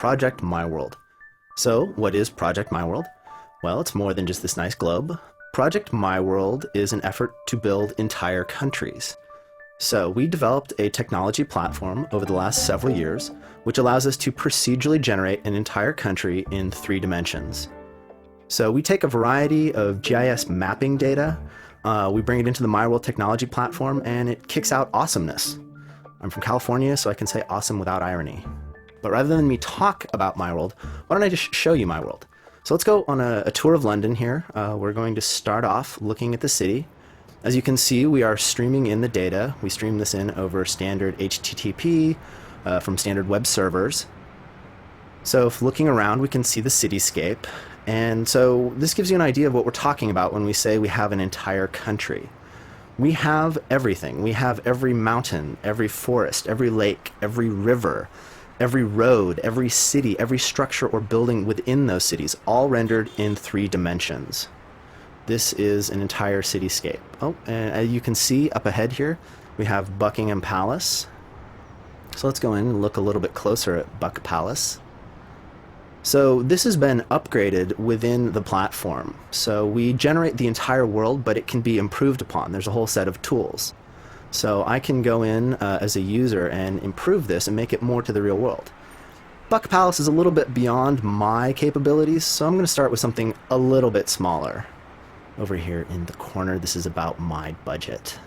Project MyWorld. So, what is Project MyWorld? Well, it's more than just this nice globe. Project MyWorld is an effort to build entire countries. So, we developed a technology platform over the last several years, which allows us to procedurally generate an entire country in 3 dimensions. So, we take a variety of GIS mapping data, we bring it into the MyWorld technology platform, and it kicks out awesomeness. I'm from California, so I can say awesome without irony. But rather than me talk about MyWorld, why don't I just show you MyWorld? So let's go on a tour of London here. We're going to start off looking at the city. As you can see, we are streaming in the data. We stream this in over standard HTTP from standard web servers. So if looking around, we can see the cityscape. And so this gives you an idea of what we're talking about when we say we have an entire country. We have everything. We have every mountain, every forest, every lake, every river, every road, every city, every structure or building within those cities, all rendered in 3 dimensions. This is an entire cityscape. Oh, and as you can see up ahead here, we have Buckingham Palace. So let's go in and look a little bit closer at Buck Palace. So this has been upgraded within the platform. So we generate the entire world, but it can be improved upon. There's a whole set of tools. So I can go in as a user and improve this and make it more to the real world. Buck Palace is a little bit beyond my capabilities, so I'm going to start with something a little bit smaller. Over here in the corner, this is about my budget.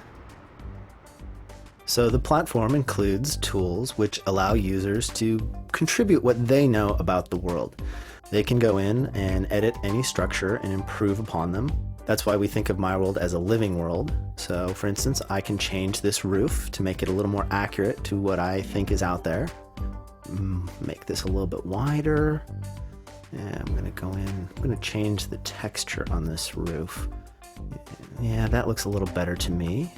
So the platform includes tools which allow users to contribute what they know about the world. They can go in and edit any structure and improve upon them. That's why we think of MyWorld as a living world. So for instance, I can change this roof to make it a little more accurate to what I think is out there. Make this a little bit wider. And I'm going to go in, I'm going to change the texture on this roof. Yeah, that looks a little better to me.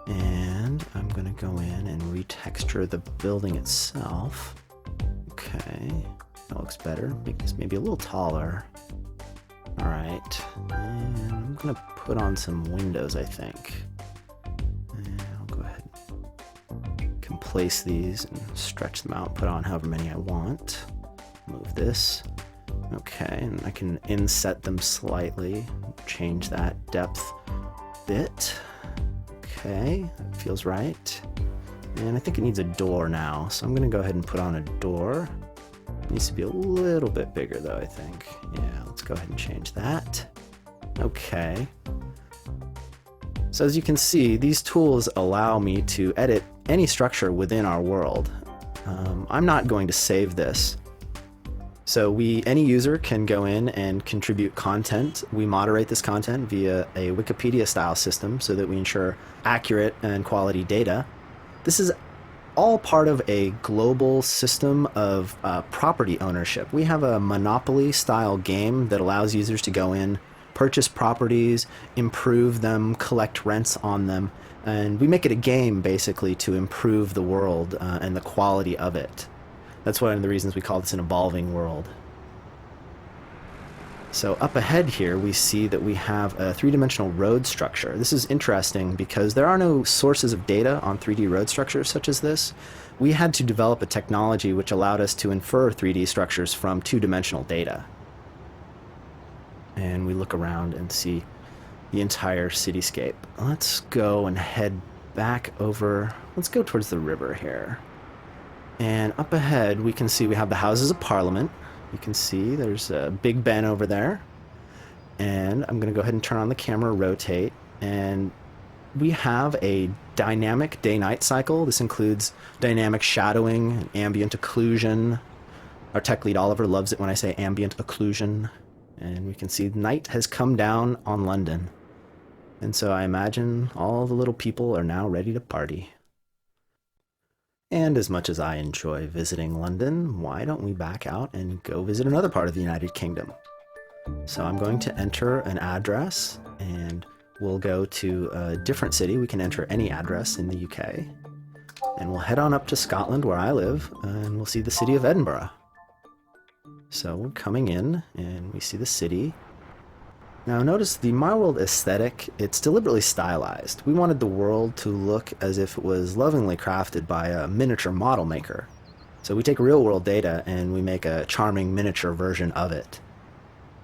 And I'm going to go in and retexture the building itself. Okay, that looks better. Make this maybe a little taller. All right, and I'm going to put on some windows, I think. And I'll go ahead and can place these and stretch them out, put on however many I want. Move this. Okay, and I can inset them slightly, change that depth a bit. Okay, that feels right. And I think it needs a door now, so I'm going to go ahead and put on a door. It needs to be a little bit bigger though, I think. Yeah, let's go ahead and change that. Okay. So as you can see, these tools allow me to edit any structure within our world. I'm not going to save this. So any user can go in and contribute content. We moderate this content via a Wikipedia style system so that we ensure accurate and quality data. This is all part of a global system of property ownership. We have a Monopoly style game that allows users to go in, purchase properties, improve them, collect rents on them, and we make it a game basically to improve the world and the quality of it. That's one of the reasons we call this an evolving world. So up ahead here, we see that we have a 3-dimensional road structure. This is interesting because there are no sources of data on 3D road structures such as this. We had to develop a technology which allowed us to infer 3D structures from 2-dimensional data. And we look around and see the entire cityscape. Let's go and head back over. Let's go towards the river here. And up ahead, we can see we have the Houses of Parliament. You can see there's a Big Ben over there. And I'm going to go ahead and turn on the camera, rotate. And we have a dynamic day-night cycle. This includes dynamic shadowing, ambient occlusion. Our tech lead, Oliver, loves it when I say ambient occlusion. And we can see night has come down on London. And so I imagine all the little people are now ready to party. And as much as I enjoy visiting London, why don't we back out and go visit another part of the United Kingdom? So I'm going to enter an address and we'll go to a different city. We can enter any address in the UK. And we'll head on up to Scotland where I live and we'll see the city of Edinburgh. So we're coming in and we see the city. Now notice the MyWorld aesthetic, it's deliberately stylized. We wanted the world to look as if it was lovingly crafted by a miniature model maker. So we take real world data and we make a charming miniature version of it.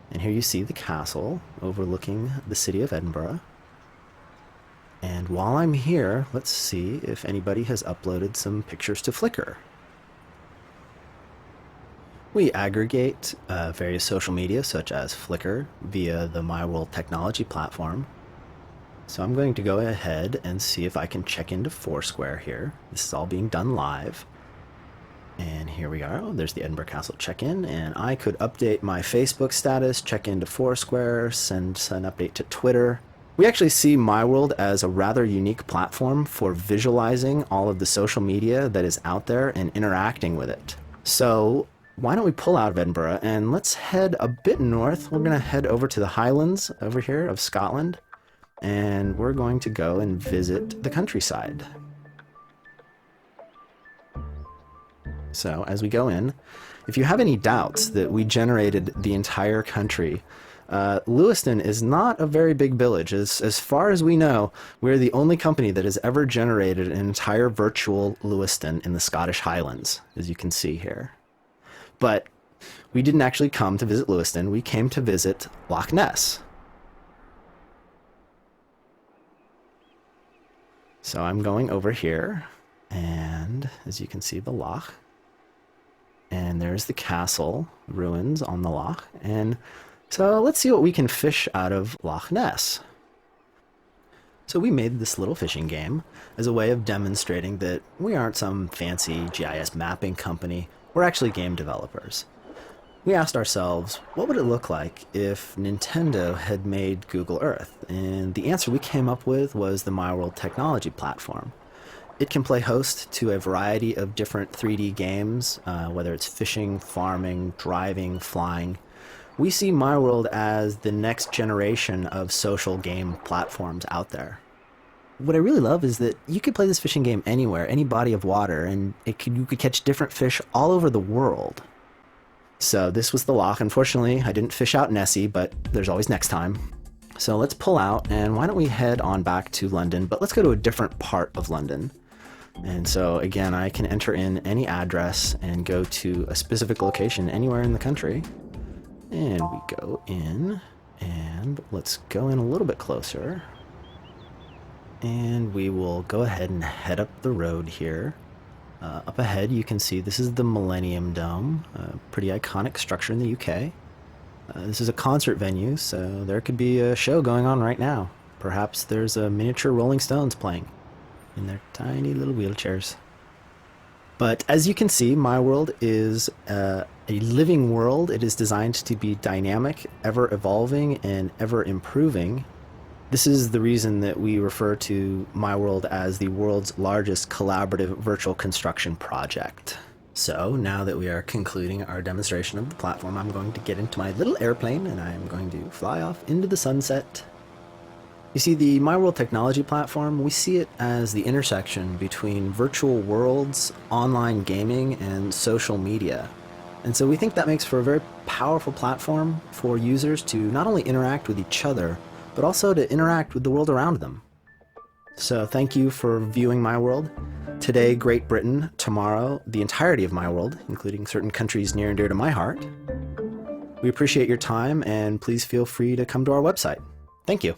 And here you see the castle overlooking the city of Edinburgh. And while I'm here, let's see if anybody has uploaded some pictures to Flickr. We aggregate various social media such as Flickr via the MyWorld technology platform. So I'm going to go ahead and see if I can check into Foursquare here. This is all being done live. And here we are. Oh, there's the Edinburgh Castle check-in. And I could update my Facebook status, check into Foursquare, send an update to Twitter. We actually see MyWorld as a rather unique platform for visualizing all of the social media that is out there and interacting with it. So why don't we pull out of Edinburgh and let's head a bit north. We're going to head over to the Highlands over here of Scotland, and we're going to go and visit the countryside. So as we go in, if you have any doubts that we generated the entire country, Lewiston is not a very big village. As far as we know, we're the only company that has ever generated an entire virtual Lewiston in the Scottish Highlands, as you can see here. But we didn't actually come to visit Lewiston. We came to visit Loch Ness. So I'm going over here, and as you can see, the loch. And there's the castle ruins on the loch. And so let's see what we can fish out of Loch Ness. So we made this little fishing game as a way of demonstrating that we aren't some fancy GIS mapping company. We're actually game developers. We asked ourselves, what would it look like if Nintendo had made Google Earth? And the answer we came up with was the MyWorld technology platform. It can play host to a variety of different 3D games, whether it's fishing, farming, driving, flying. We see MyWorld as the next generation of social game platforms out there. What I really love is that you could play this fishing game anywhere, any body of water, and you could catch different fish all over the world. So this was the loch. Unfortunately, I didn't fish out Nessie, but there's always next time. So let's pull out, and why don't we head on back to London, but let's go to a different part of London. And so again, I can enter in any address and go to a specific location anywhere in the country. And we go in, and let's go in a little bit closer. And we will go ahead and head up the road here. Up ahead, you can see this is the Millennium Dome, a pretty iconic structure in the UK. This is a concert venue, so there could be a show going on right now. Perhaps there's a miniature Rolling Stones playing in their tiny little wheelchairs. But as you can see, MyWorld is a living world. It is designed to be dynamic, ever evolving, and ever improving. This is the reason that we refer to MyWorld as the world's largest collaborative virtual construction project. So now that we are concluding our demonstration of the platform, I'm going to get into my little airplane and I'm going to fly off into the sunset. You see, the MyWorld technology platform, we see it as the intersection between virtual worlds, online gaming, and social media. And so we think that makes for a very powerful platform for users to not only interact with each other, but also to interact with the world around them. So thank you for viewing MyWorld. Today, Great Britain. Tomorrow, the entirety of MyWorld, including certain countries near and dear to my heart. We appreciate your time, and please feel free to come to our website. Thank you.